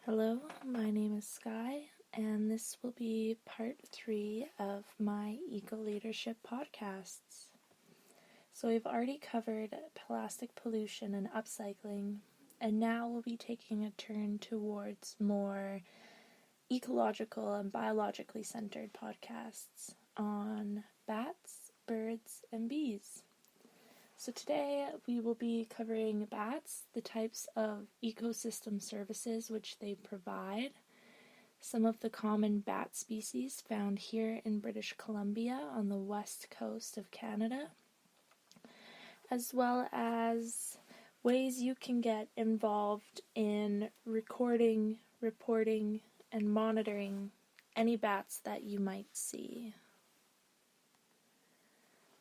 Hello, my name is Sky, and this will be part 3 of my eco leadership podcasts. So, we've already covered plastic pollution and upcycling, and now we'll be taking a turn towards more ecological and biologically centered podcasts on bats, birds, and bees. So today we will be covering bats, the types of ecosystem services which they provide, some of the common bat species found here in British Columbia on the west coast of Canada, as well as ways you can get involved in recording, reporting, and monitoring any bats that you might see.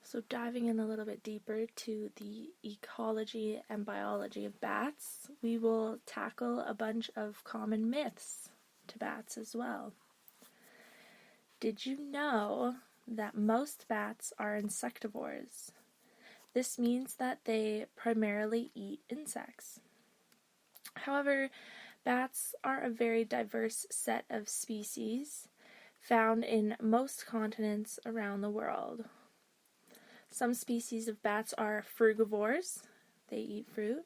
So diving in a little bit deeper to the ecology and biology of bats, we will tackle a bunch of common myths to bats as well. Did you know that most bats are insectivores? This means that they primarily eat insects. However, bats are a very diverse set of species found in most continents around the world. Some species of bats are frugivores, they eat fruit,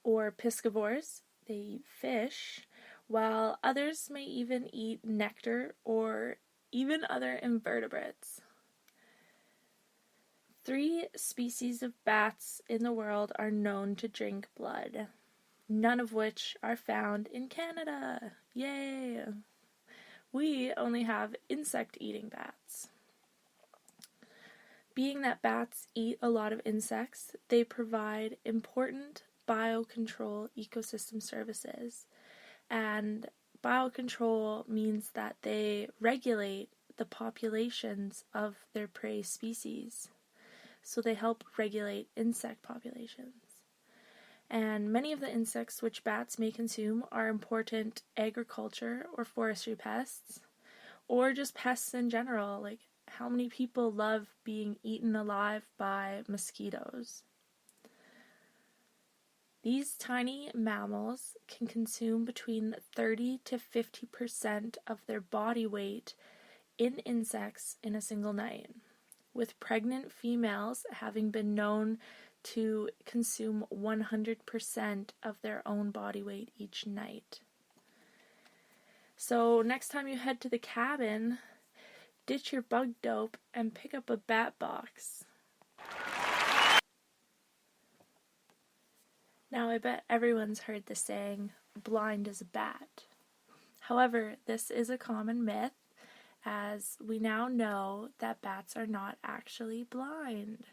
or piscivores, they eat fish, while others may even eat nectar or even other invertebrates. 3 species of bats in the world are known to drink blood, none of which are found in Canada. Yay! We only have insect-eating bats. Being that bats eat a lot of insects, they provide important biocontrol ecosystem services. And biocontrol means that they regulate the populations of their prey species. So they help regulate insect populations. And many of the insects which bats may consume are important agriculture or forestry pests, or just pests in general, like how many people love being eaten alive by mosquitoes? These tiny mammals can consume between 30 to 50% of their body weight in insects in a single night, with pregnant females having been known to consume 100% of their own body weight each night. So next time you head to the cabin, ditch your bug dope and pick up a bat box. Now I bet everyone's heard the saying, blind as a bat. However, this is a common myth, as we now know that bats are not actually blind.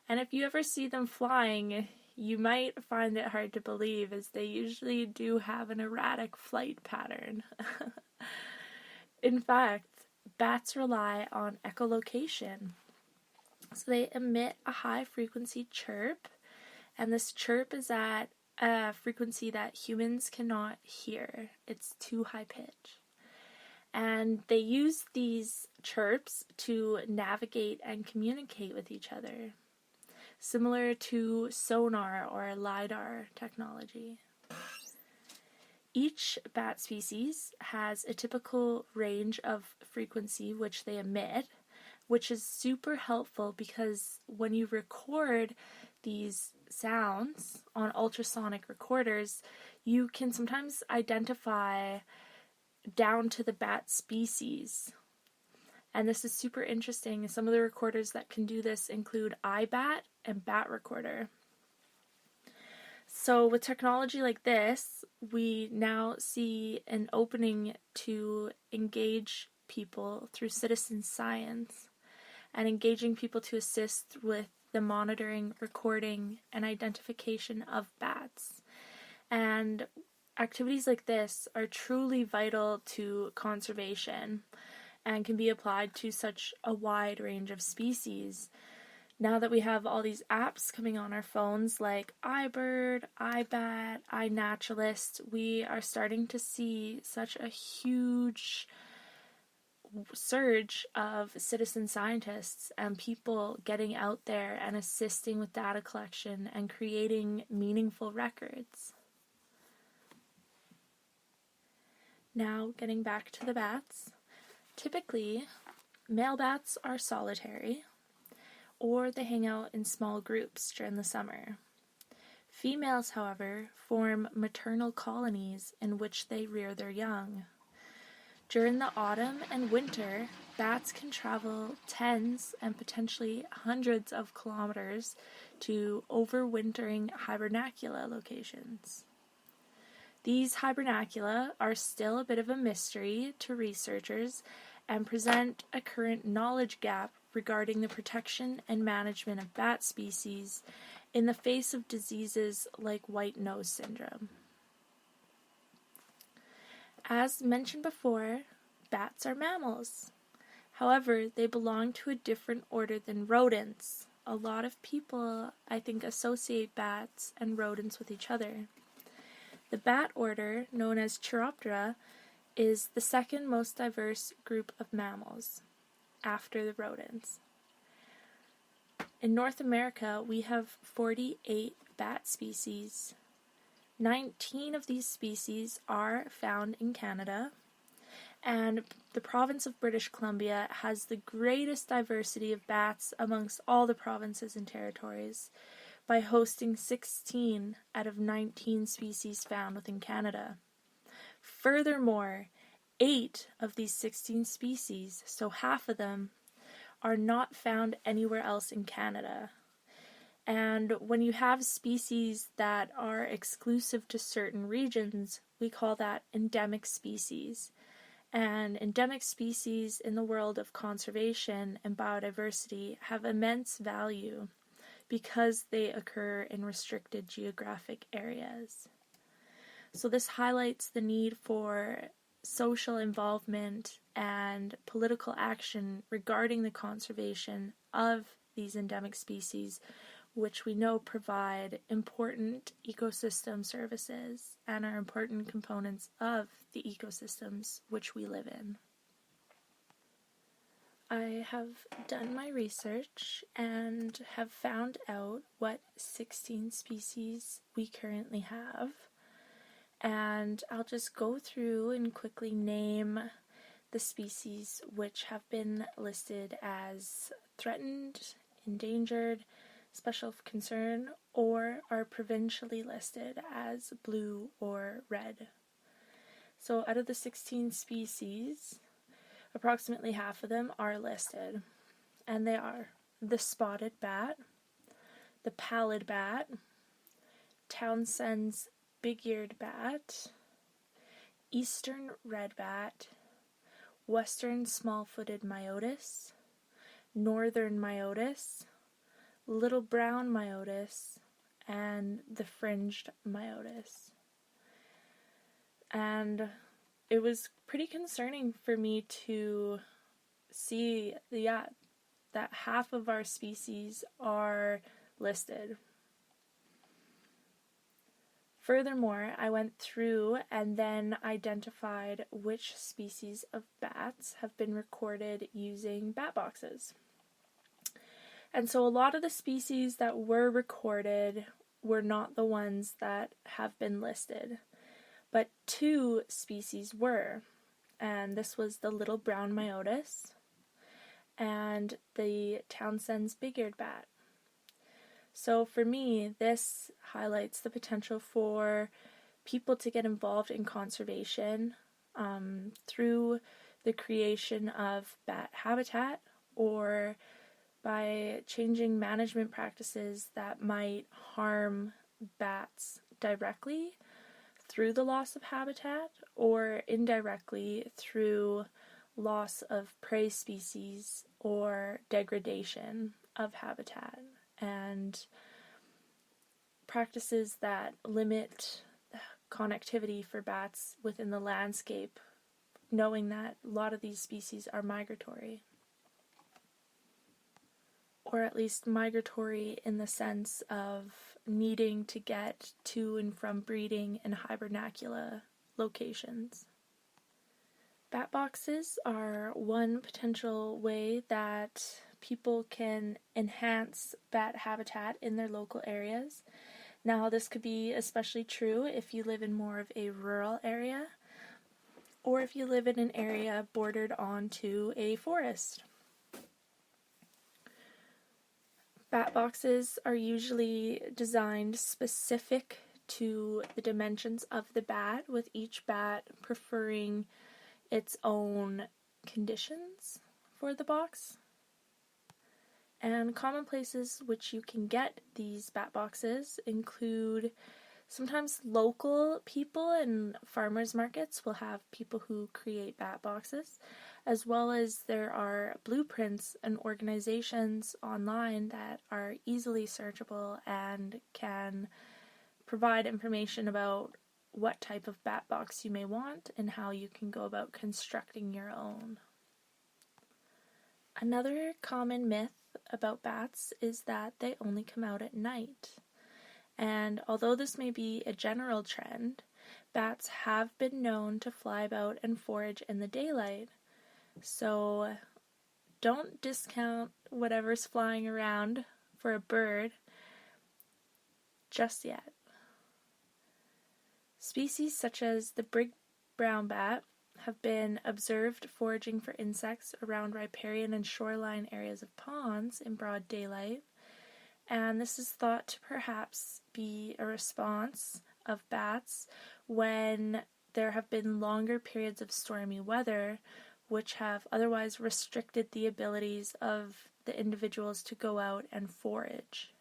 And if you ever see them flying, you might find it hard to believe, as they usually do have an erratic flight pattern. In fact, bats rely on echolocation. So they emit a high-frequency chirp, and this chirp is at a frequency that humans cannot hear. It's too high pitch. And they use these chirps to navigate and communicate with each other, similar to sonar or LiDAR technology. Each bat species has a typical range of frequency which they emit, which is super helpful because when you record these sounds on ultrasonic recorders, you can sometimes identify down to the bat species. And this is super interesting. Some of the recorders that can do this include iBat and Bat Recorder. So with technology like this, we now see an opening to engage people through citizen science and engaging people to assist with the monitoring, recording, and identification of bats. And activities like this are truly vital to conservation and can be applied to such a wide range of species. Now that we have all these apps coming on our phones like iBird, iBat, iNaturalist, we are starting to see such a huge surge of citizen scientists and people getting out there and assisting with data collection and creating meaningful records. Now, getting back to the bats. Typically, male bats are solitary, or they hang out in small groups during the summer. Females, however, form maternal colonies in which they rear their young. During the autumn and winter, bats can travel tens and potentially hundreds of kilometers to overwintering hibernacula locations. These hibernacula are still a bit of a mystery to researchers and present a current knowledge gap regarding the protection and management of bat species in the face of diseases like white nose syndrome. As mentioned before, bats are mammals. However, they belong to a different order than rodents. A lot of people, I think, associate bats and rodents with each other. The bat order, known as Chiroptera, is the second most diverse group of mammals, after the rodents. In North America, we have 48 bat species. 19 of these species are found in Canada, and the province of British Columbia has the greatest diversity of bats amongst all the provinces and territories, by hosting 16 out of 19 species found within Canada. Furthermore, 8 of these 16 species, so half of them, are not found anywhere else in Canada. And when you have species that are exclusive to certain regions, we call that endemic species. And endemic species in the world of conservation and biodiversity have immense value because they occur in restricted geographic areas. So this highlights the need for social involvement and political action regarding the conservation of these endemic species, which we know provide important ecosystem services and are important components of the ecosystems which we live in. I have done my research and have found out what 16 species we currently have. And I'll just go through and quickly name the species which have been listed as threatened, endangered, special concern, or are provincially listed as blue or red. So out of the 16 species, approximately half of them are listed, and they are the spotted bat, the pallid bat, Townsend's big-eared bat, eastern red bat, western small-footed myotis, northern myotis, little brown myotis, and the fringed myotis. And it was pretty concerning for me to see that half of our species are listed. Furthermore, I went through and then identified which species of bats have been recorded using bat boxes. And so a lot of the species that were recorded were not the ones that have been listed, but 2 species were, and this was the little brown myotis and the Townsend's big-eared bat. So for me, this highlights the potential for people to get involved in conservation through the creation of bat habitat, or by changing management practices that might harm bats directly through the loss of habitat, or indirectly through loss of prey species or degradation of habitat, and practices that limit connectivity for bats within the landscape, knowing that a lot of these species are migratory. Or at least migratory in the sense of needing to get to and from breeding and hibernacula locations. Bat boxes are one potential way that people can enhance bat habitat in their local areas. Now, this could be especially true if you live in more of a rural area, or if you live in an area bordered onto a forest. Bat boxes are usually designed specific to the dimensions of the bat, with each bat preferring its own conditions for the box. And common places which you can get these bat boxes include sometimes local people and farmers markets will have people who create bat boxes, as well as there are blueprints and organizations online that are easily searchable and can provide information about what type of bat box you may want and how you can go about constructing your own. Another common myth about bats is that they only come out at night. And although this may be a general trend, bats have been known to fly about and forage in the daylight. So don't discount whatever's flying around for a bird just yet. Species such as the big brown bat have been observed foraging for insects around riparian and shoreline areas of ponds in broad daylight, and this is thought to perhaps be a response of bats when there have been longer periods of stormy weather, which have otherwise restricted the abilities of the individuals to go out and forage.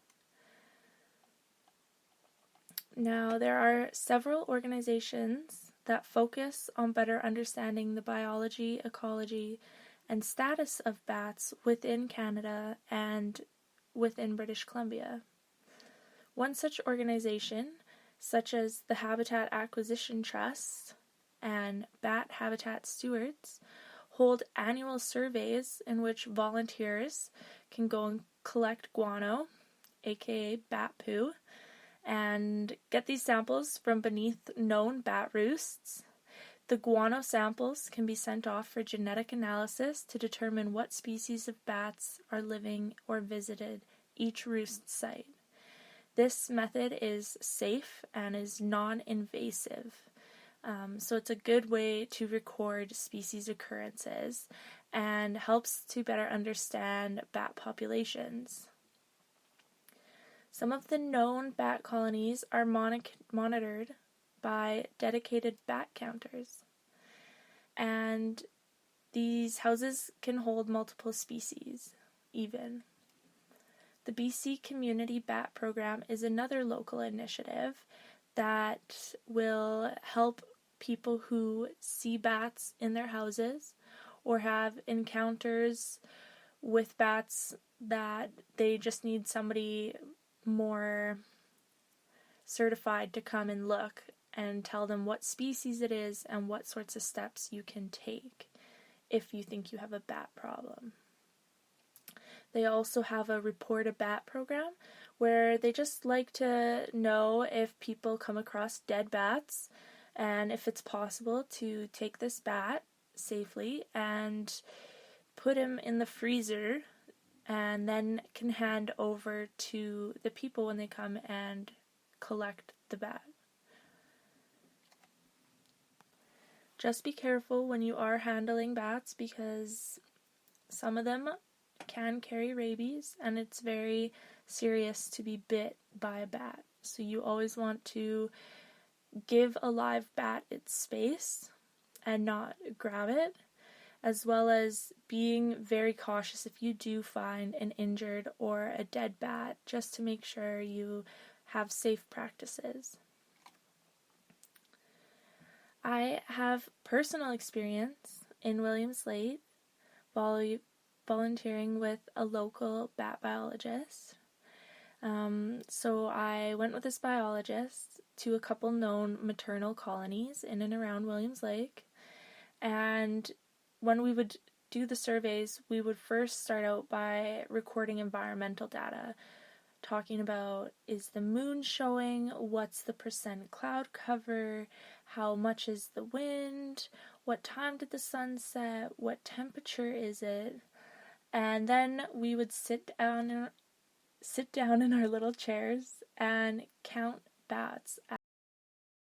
Now, there are several organizations that focus on better understanding the biology, ecology, and status of bats within Canada and within British Columbia. One such organization, such as the Habitat Acquisition Trust and Bat Habitat Stewards, hold annual surveys in which volunteers can go and collect guano, aka bat poo, and get these samples from beneath known bat roosts. The guano samples can be sent off for genetic analysis to determine what species of bats are living or visited each roost site. This method is safe and is non-invasive, so it's a good way to record species occurrences and helps to better understand bat populations. Some of the known bat colonies are monitored by dedicated bat counters, and these houses can hold multiple species, even. The BC Community Bat Program is another local initiative that will help people who see bats in their houses or have encounters with bats that they just need somebody more certified to come and look and tell them what species it is and what sorts of steps you can take if you think you have a bat problem. They also have a report a bat program where they just like to know if people come across dead bats and if it's possible to take this bat safely and put him in the freezer and then can hand over to the people when they come and collect the bat. Just be careful when you are handling bats because some of them can carry rabies and it's very serious to be bit by a bat. So you always want to give a live bat its space and not grab it, as well as being very cautious if you do find an injured or a dead bat, just to make sure you have safe practices. I have personal experience in Williams Lake volunteering with a local bat biologist. So I went with this biologist to a couple known maternal colonies in and around Williams Lake, and when we would do the surveys, we would first start out by recording environmental data, talking about is the moon showing, what's the percent cloud cover, how much is the wind, what time did the sun set, what temperature is it, and then we would sit down in our little chairs and count bats